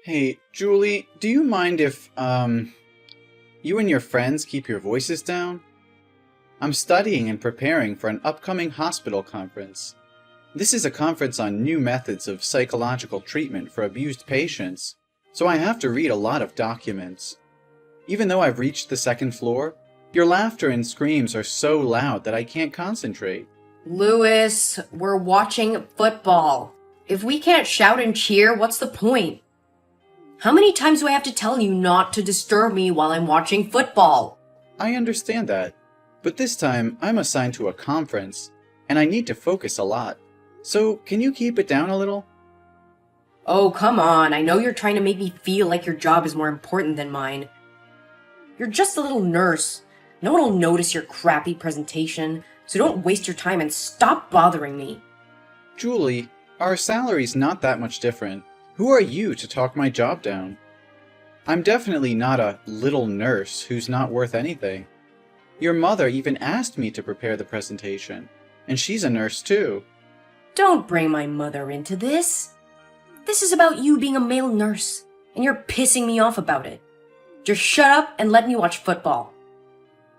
Hey, Julie, do you mind if, you and your friends keep your voices down? I'm studying and preparing for an upcoming hospital conference. This is a conference on new methods of psychological treatment for abused patients, so I have to read a lot of documents. Even though I've reached the second floor, your laughter and screams are so loud that I can't concentrate. Lewis, we're watching football. If we can't shout and cheer, what's the point? How many times do I have to tell you not to disturb me while I'm watching football? I understand that, but this time I'm assigned to a conference, and I need to focus a lot. So, can you keep it down a little? Oh, come on. I know you're trying to make me feel like your job is more important than mine. You're just a little nurse. No one will notice your crappy presentation, so don't waste your time and stop bothering me. Julie, our salary's not that much different. Who are you to talk my job down? I'm definitely not a little nurse who's not worth anything. Your mother even asked me to prepare the presentation, and she's a nurse too. Don't bring my mother into this. This is about you being a male nurse, and you're pissing me off about it. Just shut up and let me watch football.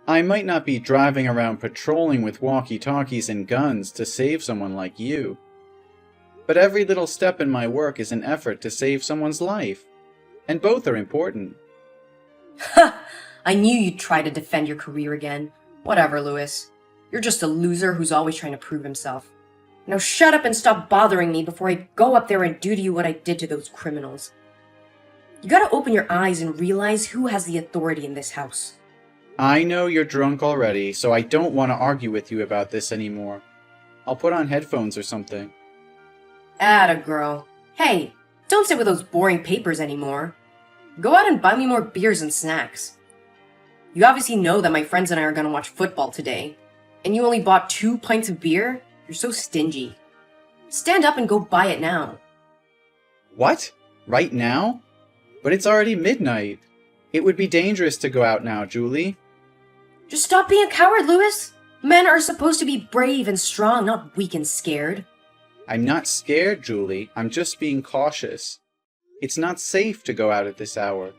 I might not be driving around patrolling with walkie-talkies and guns to save someone like you. But every little step in my work is an effort to save someone's life. And both are important. Ha! I knew you'd try to defend your career again. Whatever, Lewis. You're just a loser who's always trying to prove himself. Now shut up and stop bothering me before I go up there and do to you what I did to those criminals. You gotta open your eyes and realize who has the authority in this house. I know you're drunk already, so I don't want to argue with you about this anymore. I'll put on headphones or something. Atta girl. Hey, don't sit with those boring papers anymore. Go out and buy me more beers and snacks. You obviously know that my friends and I are gonna watch football today, and you only bought 2 pints of beer? You're so stingy. Stand up and go buy it now. What? Right now? But it's already midnight. It would be dangerous to go out now, Julie. Just stop being a coward, Lewis. Men are supposed to be brave and strong, not weak and scared. I'm not scared, Julie. I'm just being cautious. It's not safe to go out at this hour.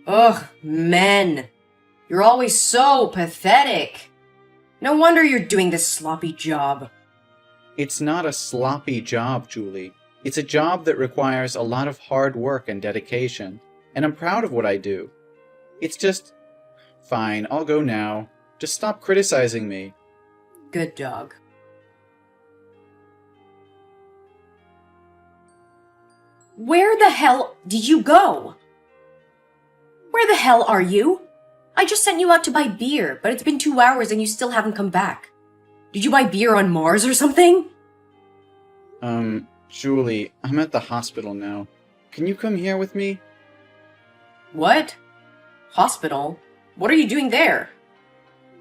Ugh, men. You're always so pathetic. No wonder you're doing this sloppy job. It's not a sloppy job, Julie. It's a job that requires a lot of hard work and dedication, and I'm proud of what I do. It's just... Fine, I'll go now. Just stop criticizing me. Good dog. Where the hell did you go? Where the hell are you? I just sent you out to buy beer, but it's been 2 hours and you still haven't come back. Did you buy beer on Mars or something? Julie, I'm at the hospital now. Can you come here with me? What? Hospital? What are you doing there?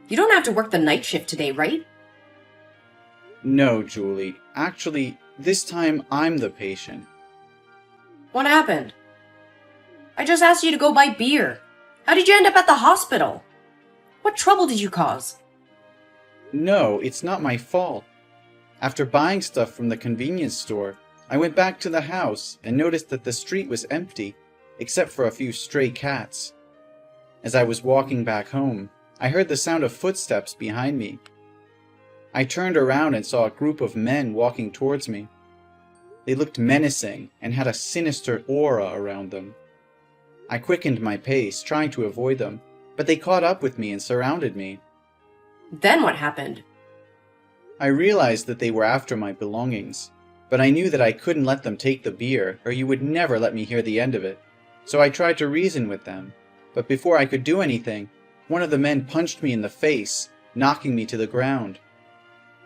You don't have to work the night shift today, right? No, Julie. Actually, this time I'm the patient. What happened? I just asked you to go buy beer. How did you end up at the hospital? What trouble did you cause? No, it's not my fault. After buying stuff from the convenience store, I went back to the house and noticed that the street was empty, except for a few stray cats. As I was walking back home, I heard the sound of footsteps behind me. I turned around and saw a group of men walking towards me. They looked menacing and had a sinister aura around them. I quickened my pace, trying to avoid them, but they caught up with me and surrounded me. Then what happened? I realized that they were after my belongings, but I knew that I couldn't let them take the beer, or you would never let me hear the end of it. So I tried to reason with them, but before I could do anything, one of the men punched me in the face, knocking me to the ground.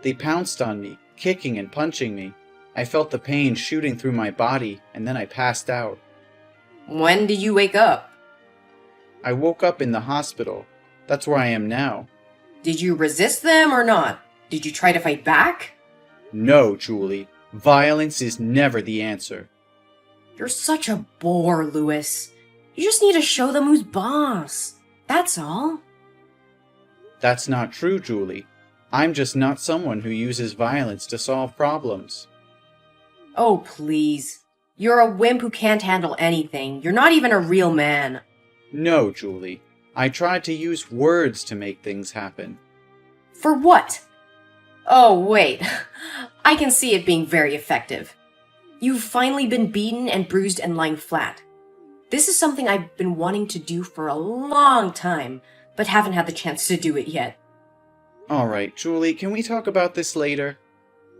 They pounced on me, kicking and punching me. I felt the pain shooting through my body, and then I passed out. When did you wake up? I woke up in the hospital. That's where I am now. Did you resist them or not? Did you try to fight back? No, Julie. Violence is never the answer. You're such a bore, Lewis. You just need to show them who's boss. That's all. That's not true, Julie. I'm just not someone who uses violence to solve problems. Oh, please. You're a wimp who can't handle anything. You're not even a real man. No, Julie. I tried to use words to make things happen. For what? Oh, wait. I can see it being very effective. You've finally been beaten and bruised and lying flat. This is something I've been wanting to do for a long time, but haven't had the chance to do it yet. Alright, Julie, can we talk about this later?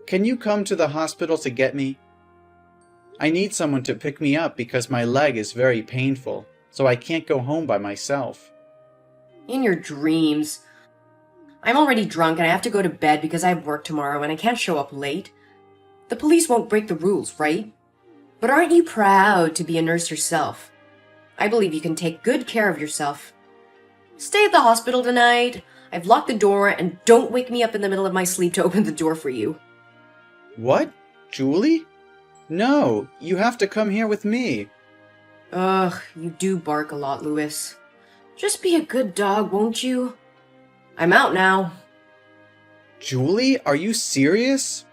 Can you come to the hospital to get me? I need someone to pick me up because my leg is very painful, so I can't go home by myself. In your dreams. I'm already drunk and I have to go to bed because I have work tomorrow and I can't show up late. The police won't break the rules, right? But aren't you proud to be a nurse yourself? I believe you can take good care of yourself. Stay at the hospital tonight. I've locked the door and don't wake me up in the middle of my sleep to open the door for you. What? Julie? No, you have to come here with me. Ugh, you do bark a lot, Louis. Just be a good dog, won't you? I'm out now. Julie, are you serious?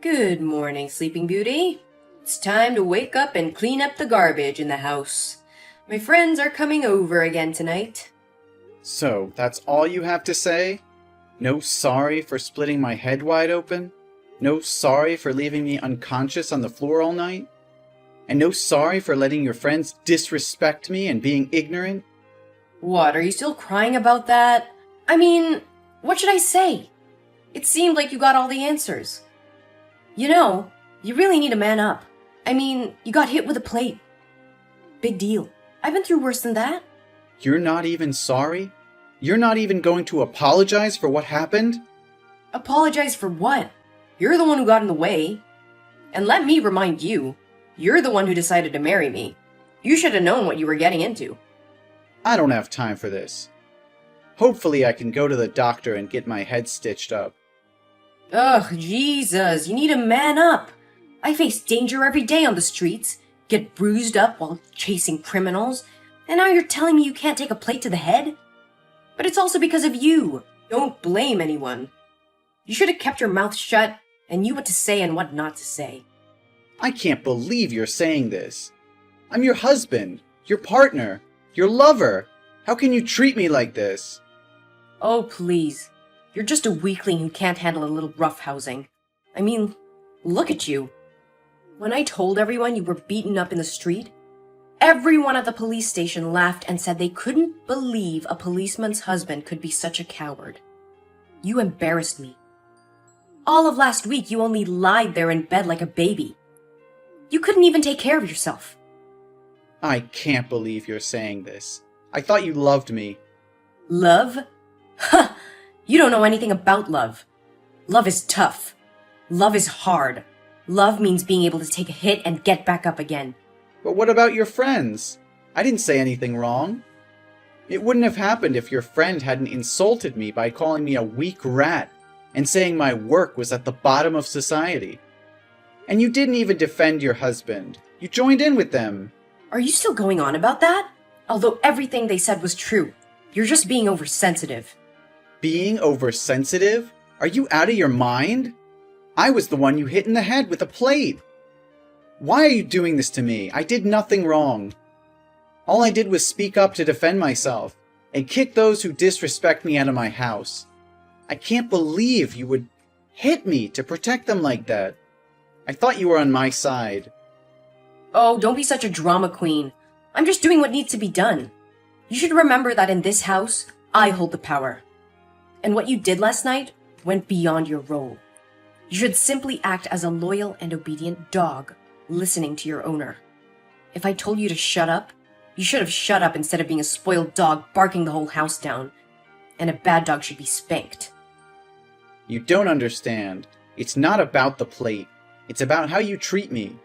Good morning, Sleeping Beauty. It's time to wake up and clean up the garbage in the house. My friends are coming over again tonight. So, that's all you have to say? No sorry for splitting my head wide open? No sorry for leaving me unconscious on the floor all night? And no sorry for letting your friends disrespect me and being ignorant? What, are you still crying about that? I mean, what should I say? It seemed like you got all the answers. You know, you really need to man up. I mean, you got hit with a plate. Big deal. I've been through worse than that. You're not even sorry? You're not even going to apologize for what happened? Apologize for what? You're the one who got in the way. And let me remind you, you're the one who decided to marry me. You should have known what you were getting into. I don't have time for this. Hopefully I can go to the doctor and get my head stitched up. Ugh, Jesus, you need to man up. I face danger every day on the streets, get bruised up while chasing criminals, and now you're telling me you can't take a plate to the head? But it's also because of you. Don't blame anyone. You should have kept your mouth shut and knew what to say and what not to say. I can't believe you're saying this. I'm your husband, your partner, your lover. How can you treat me like this? Oh, please. You're just a weakling who can't handle a little roughhousing. I mean, look at you. When I told everyone you were beaten up in the street, everyone at the police station laughed and said they couldn't believe a policeman's husband could be such a coward. You embarrassed me. All of last week, you only lied there in bed like a baby. You couldn't even take care of yourself. I can't believe you're saying this. I thought you loved me. Love? Huh! You don't know anything about love. Love is tough. Love is hard. Love means being able to take a hit and get back up again. But what about your friends? I didn't say anything wrong. It wouldn't have happened if your friend hadn't insulted me by calling me a weak rat and saying my work was at the bottom of society. And you didn't even defend your husband. You joined in with them. Are you still going on about that? Although everything they said was true, you're just being oversensitive. Being oversensitive? Are you out of your mind? I was the one you hit in the head with a plate. Why are you doing this to me? I did nothing wrong. All I did was speak up to defend myself and kick those who disrespect me out of my house. I can't believe you would hit me to protect them like that. I thought you were on my side. Oh, don't be such a drama queen. I'm just doing what needs to be done. You should remember that in this house, I hold the power. And what you did last night went beyond your role. You should simply act as a loyal and obedient dog, listening to your owner. If I told you to shut up, you should have shut up instead of being a spoiled dog barking the whole house down. And a bad dog should be spanked. You don't understand. It's not about the plate. It's about how you treat me.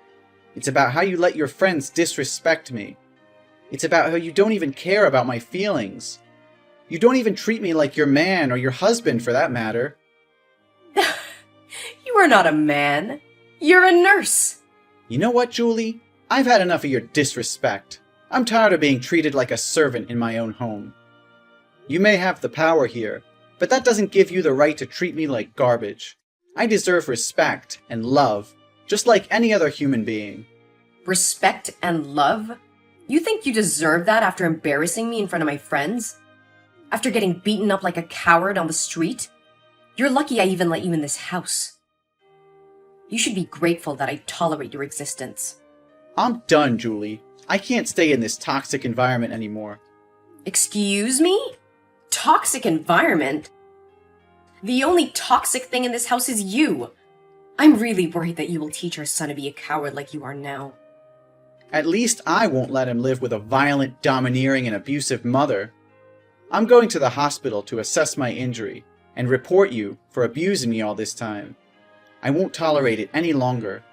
It's about how you let your friends disrespect me. It's about how you don't even care about my feelings. You don't even treat me like your man or your husband, for that matter. You are not a man. You're a nurse. You know what, Julie? I've had enough of your disrespect. I'm tired of being treated like a servant in my own home. You may have the power here, but that doesn't give you the right to treat me like garbage. I deserve respect and love, just like any other human being. Respect and love? You think you deserve that after embarrassing me in front of my friends? After getting beaten up like a coward on the street? You're lucky I even let you in this house. You should be grateful that I tolerate your existence. I'm done, Julie. I can't stay in this toxic environment anymore. Excuse me? Toxic environment? The only toxic thing in this house is you. I'm really worried that you will teach our son to be a coward like you are now. At least I won't let him live with a violent, domineering, and abusive mother. I'm going to the hospital to assess my injury and report you for abusing me all this time. I won't tolerate it any longer.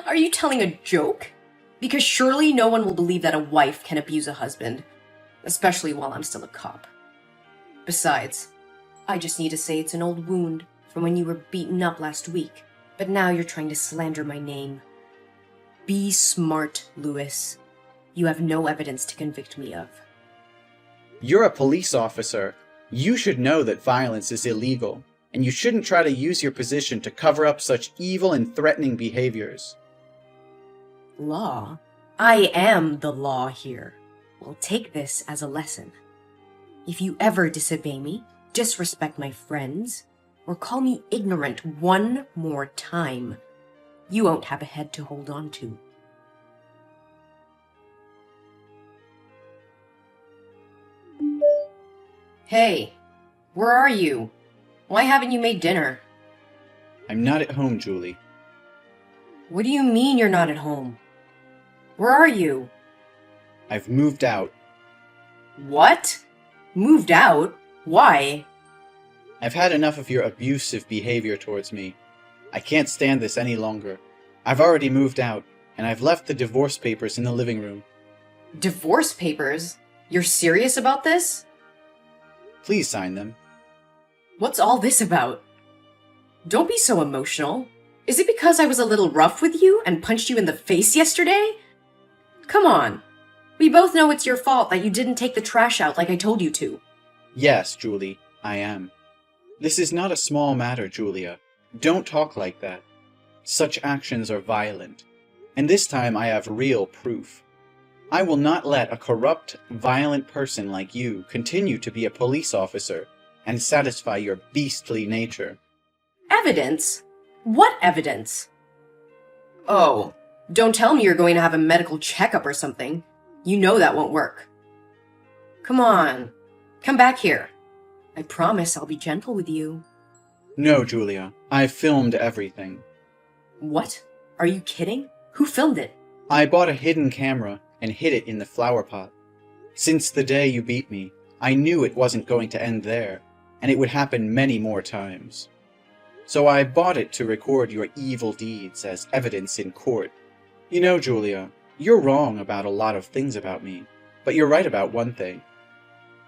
Are you telling a joke? Because surely no one will believe that a wife can abuse a husband, especially while I'm still a cop. Besides, I just need to say it's an old wound from when you were beaten up last week, but now you're trying to slander my name. Be smart, Louis. You have no evidence to convict me of. You're a police officer. You should know that violence is illegal, and you shouldn't try to use your position to cover up such evil and threatening behaviors. Law? I am the law here. Well, take this as a lesson. If you ever disobey me, disrespect my friends, or call me ignorant one more time, you won't have a head to hold on to. Hey, where are you? Why haven't you made dinner? I'm not at home, Julie. What do you mean you're not at home? Where are you? I've moved out. What? Moved out? Why? I've had enough of your abusive behavior towards me. I can't stand this any longer. I've already moved out, and I've left the divorce papers in the living room. Divorce papers? You're serious about this? Please sign them. What's all this about? Don't be so emotional. Is it because I was a little rough with you and punched you in the face yesterday? Come on. We both know it's your fault that you didn't take the trash out like I told you to. Yes, Julie, I am. This is not a small matter, Julia. Don't talk like that. Such actions are violent. And this time I have real proof. I will not let a corrupt, violent person like you continue to be a police officer and satisfy your beastly nature. Evidence? What evidence? Oh, don't tell me you're going to have a medical checkup or something. You know that won't work. Come on, come back here. I promise I'll be gentle with you. No, Julia, I've filmed everything. What? Are you kidding? Who filmed it? I bought a hidden camera and hid it in the flower pot. Since the day you beat me, I knew it wasn't going to end there, and it would happen many more times. So I bought it to record your evil deeds as evidence in court. You know, Julia, you're wrong about a lot of things about me, but you're right about one thing.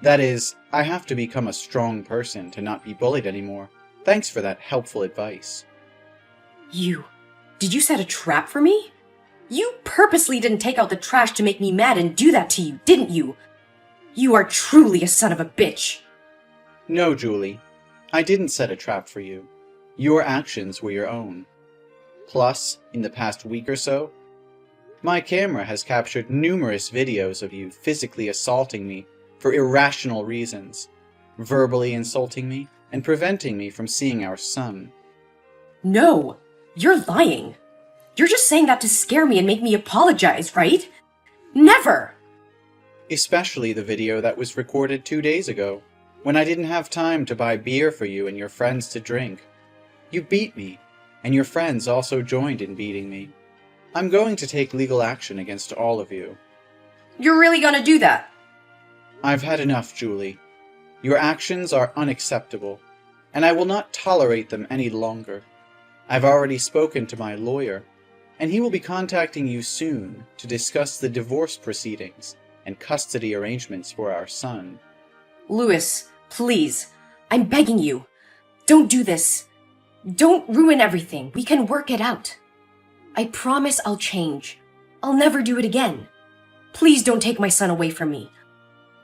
That is, I have to become a strong person to not be bullied anymore. Thanks for that helpful advice. Did you set a trap for me? You purposely didn't take out the trash to make me mad and do that to you, didn't you? You are truly a son of a bitch. No, Julie, I didn't set a trap for you. Your actions were your own. Plus, in the past week or so, my camera has captured numerous videos of you physically assaulting me for irrational reasons, verbally insulting me, and preventing me from seeing our son. No, you're lying. You're just saying that to scare me and make me apologize, right? Never! Especially the video that was recorded 2 days ago, when I didn't have time to buy beer for you and your friends to drink. You beat me, and your friends also joined in beating me. I'm going to take legal action against all of you. You're really gonna do that? I've had enough, Julie. Your actions are unacceptable, and I will not tolerate them any longer. I've already spoken to my lawyer, and he will be contacting you soon to discuss the divorce proceedings and custody arrangements for our son. Louis, please, I'm begging you. Don't do this. Don't ruin everything. We can work it out. I promise I'll change. I'll never do it again. Please don't take my son away from me.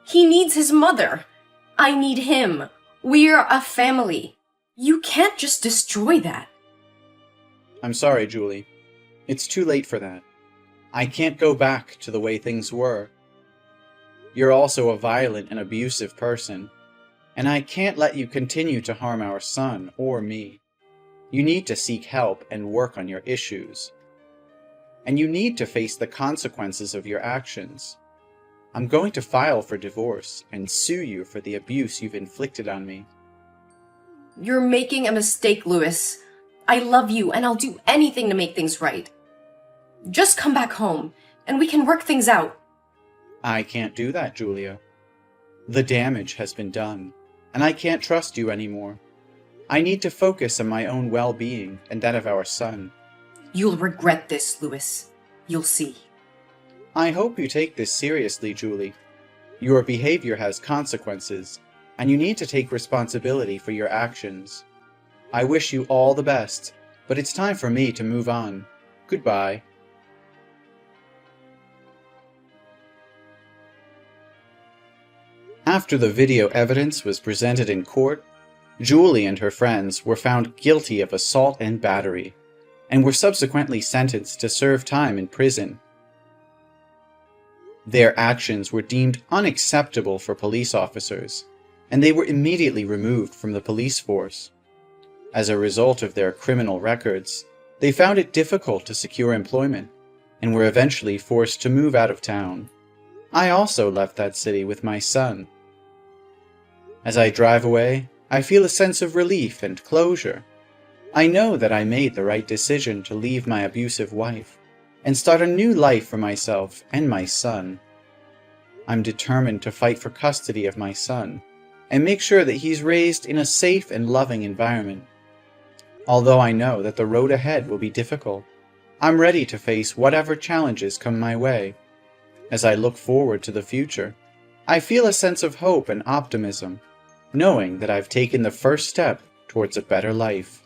He needs his mother. I need him. We're a family. You can't just destroy that. I'm sorry, Julie. It's too late for that. I can't go back to the way things were. You're also a violent and abusive person, and I can't let you continue to harm our son or me. You need to seek help and work on your issues. And you need to face the consequences of your actions. I'm going to file for divorce and sue you for the abuse you've inflicted on me. You're making a mistake, Louis. I love you, and I'll do anything to make things right. Just come back home, and we can work things out. I can't do that, Julia. The damage has been done, and I can't trust you anymore. I need to focus on my own well-being and that of our son. You'll regret this, Louis. You'll see. I hope you take this seriously, Julie. Your behavior has consequences, and you need to take responsibility for your actions. I wish you all the best, but it's time for me to move on. Goodbye. After the video evidence was presented in court, Julie and her friends were found guilty of assault and battery, and were subsequently sentenced to serve time in prison. Their actions were deemed unacceptable for police officers, and they were immediately removed from the police force. As a result of their criminal records, they found it difficult to secure employment, and were eventually forced to move out of town. I also left that city with my son. As I drive away, I feel a sense of relief and closure. I know that I made the right decision to leave my abusive wife and start a new life for myself and my son. I'm determined to fight for custody of my son and make sure that he's raised in a safe and loving environment. Although I know that the road ahead will be difficult, I'm ready to face whatever challenges come my way. As I look forward to the future, I feel a sense of hope and optimism, knowing that I've taken the first step towards a better life.